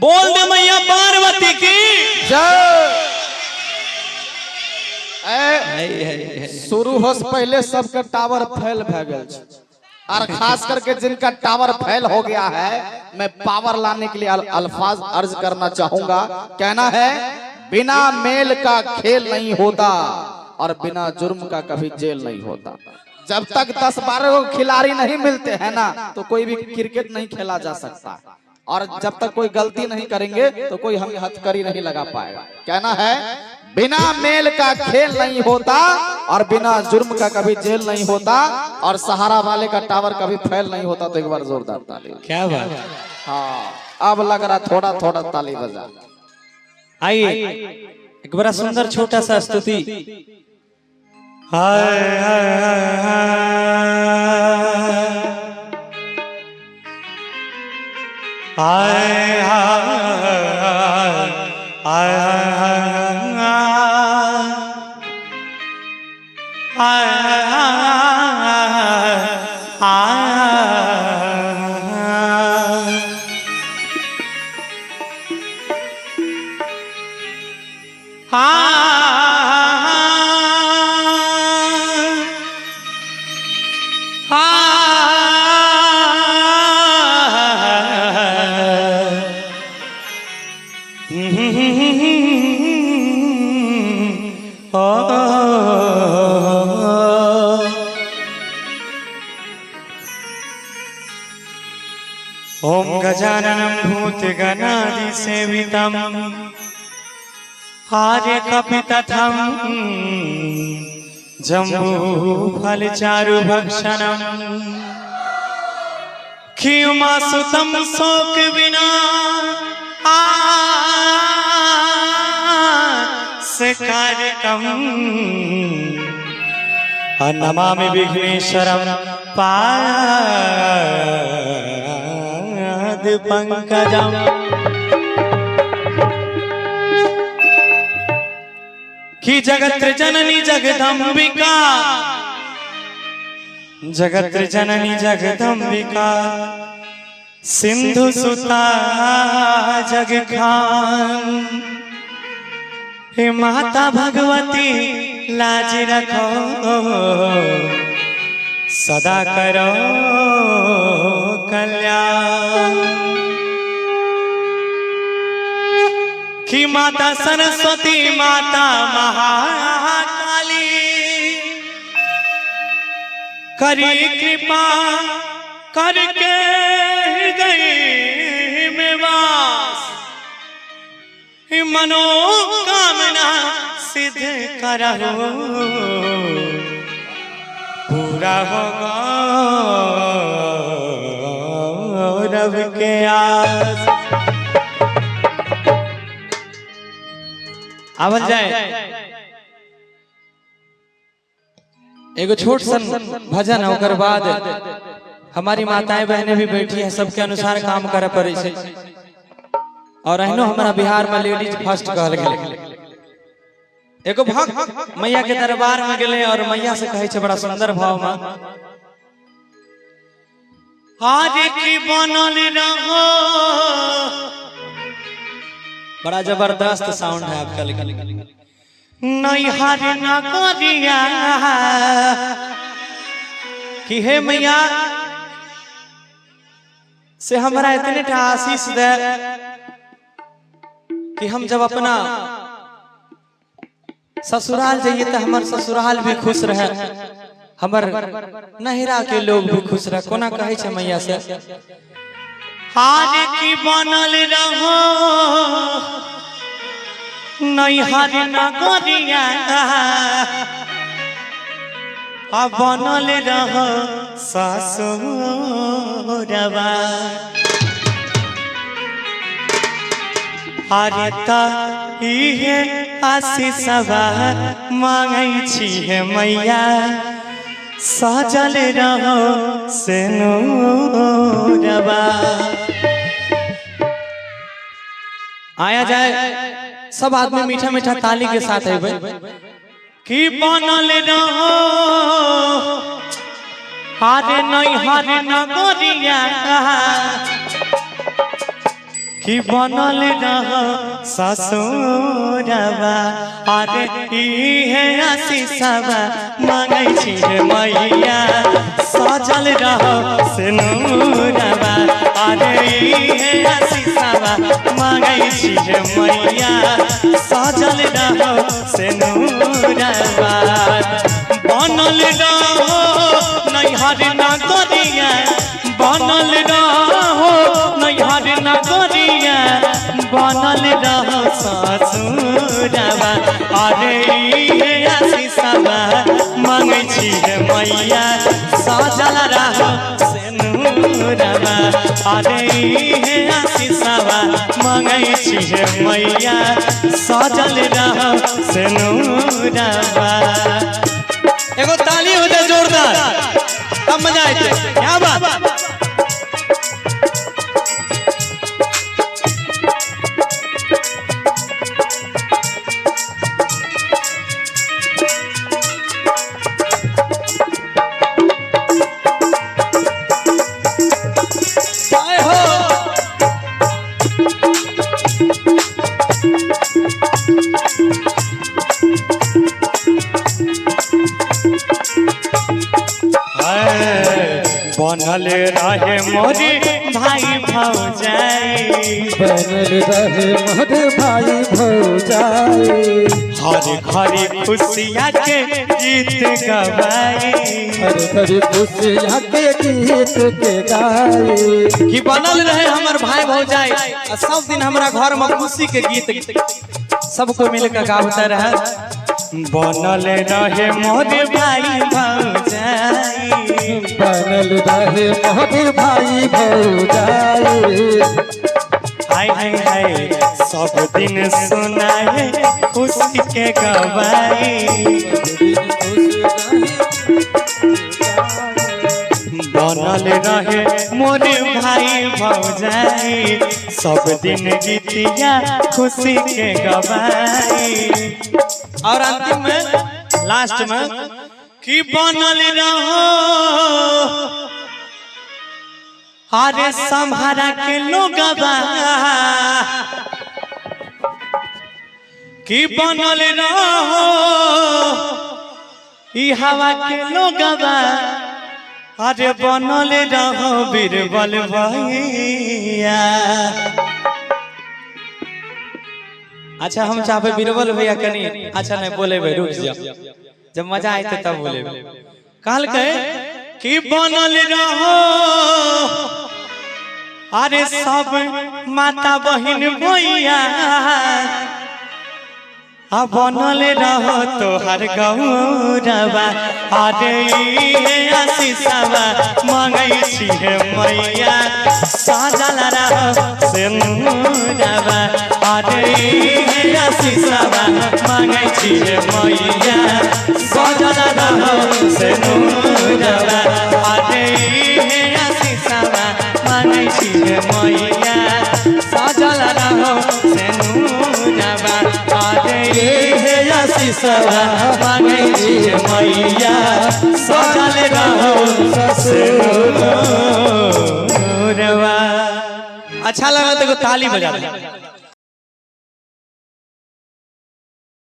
बोल दे मैया पार्वती की जय। शुरू हो से पहले सबका टावर फेल भे गया और खास करके जिनका टावर फेल हो गया है, मैं पावर लाने के लिए अल्फाज अर्ज करना चाहूंगा। कहना है, बिना मेल का खेल नहीं होता और बिना जुर्म का कभी जेल नहीं होता। जब तक 10-12 खिलाड़ी नहीं मिलते हैं ना, तो कोई भी क्रिकेट नहीं खेला जा सकता। और जब तक कोई गलती नहीं करेंगे तो कोई हमें हथकड़ी नहीं लगा पाएगा। कहना है, बिना मेल का खेल नहीं होता और बिना जुर्म का कभी जेल नहीं होता और सहारा वाले का टावर कभी फेल नहीं होता। तो एक बार जोरदार ताली। क्या बात है। हाँ, अब लग रहा थोड़ा थोड़ा ताली बजा। आइए एक बड़ा सुंदर छोटा सा स्तुति। हाय हाय हाय ओम गजाननं भूतगणादिसेवितं आर्यकपितथं जम्बूफलचारुभक्षणं क्षीयमासुतं शोकविनाशकारकं नमामि विघ्नेश्वरं पंकजम। कि जगत जननी जगदम्बिका, जगत जननी जगदम्बिका, सिंधु सुता जग खान। हे माता भगवती लाज रखो, सदा करो कल्याण। कि माता सरस्वती माता महाकाली करी कृपा करके हृदय में वास। मनोकामना सिद्ध करो, पूरा होगा रब के आस। आवल जाए एगो छोट सन भजन है, ओकर बाद हमारी माताएं बहनें भी बैठी हैं, सबके अनुसार काम करे पड़े छे। और अहिनो हमारा बिहार में लेडीज फर्स्ट कहल गेल। एगो भक्त मैया के दरबार में गेले और मैया से कहे छे बड़ा सुंदर भाव में, हारे की बनल रहो। बड़ा जबरदस्त साउंड है आपका, लेकिन नहीं हारे ना करिया। कि हे मैया से हमरा इतने आशीष दे कि हम जब अपना ससुराल जाइए तो हमार ससुराल भी खुश रहे, हमर नहिरा के लोग भी खुश रहे। कोना कहे छे मैया से, हार की बनल रहो नहीं हार ना करिया, बनल रहो ससुरवा। अरे इहे आशीषवा मांगै छी हे मैया, सजल रहो से नूरवा। आया जाए सब आदमी मीठा मीठा ताली के साथ है भाई। कि बनल रहो हारे नहीं हारे न गोरिया, कि बनल रह ससुरवा अरे इहे आशीषवा मांगै छी हे मैया सजल रह सिनुरवा अरे इहे आशीषवा मांगै छी हे मैया सजल रह सिनुरवा बनल रहो नैहर नगरिया बनल रहो नैहर नगरिया बनल रहो ससुरवा अरे इहे आशीषवा मांगै छी हे मैया सजल रहो सिनुरवा अरे इहे आशीषवा मांगै छी हे मैया सजल रहो सिनुरवा। एगो ताली हो जाए जोरदार तब मजा आए। क्या बात बनल रहे मोरे भाई भौजाई बनल रहे मोरे भाई भौजाई हर घड़ी खुशिया के गीत गवाई हर घड़ी खुशिया के गीत के गाई कि बनल रहे हमर भाई भौजाई सब दिन हमरा घर में खुशी के गीत सबको मिलकर गावता रहे। बनल रहे मोरे भाई भौजाई बनल रहे मोरे भाई भौजाई हाय हाय हाय सब दिन सुनाए खुशी के गवाई बनल रहे मोरे भाई भौजाई सब दिन गीतिया खुशी के गवाई। और अंतिम में लास्ट में कि बनल रहो अरे सम्हारा के लोगवा कि बनल रहो ई हवा के लोगवा अरे बनल रहो बीरबल भैया। अच्छा हम चाहबे बीरबल भैया कनी अच्छा नहीं बोले रुक जा जब मजा आए तब बोले कहल के कि बनल रहो अरे सब माता बहिन भैया बनल रहो तोहर गौरवा अरे इहे आशीषवा मांगै छी हे मैया सजल रहो सिनुरवा अरे इहे आशीषवा मांगै छी हे मैया सजल रहो सिनुरवा अरे इहे आशीषवा मांगै छी हे मैया सजल रहो सिनुरवा अरे इहे आशीषवा मांगै छी हे मैया सजल रहो सिनुरवा। अच्छा लगा तो ताली बजा दे।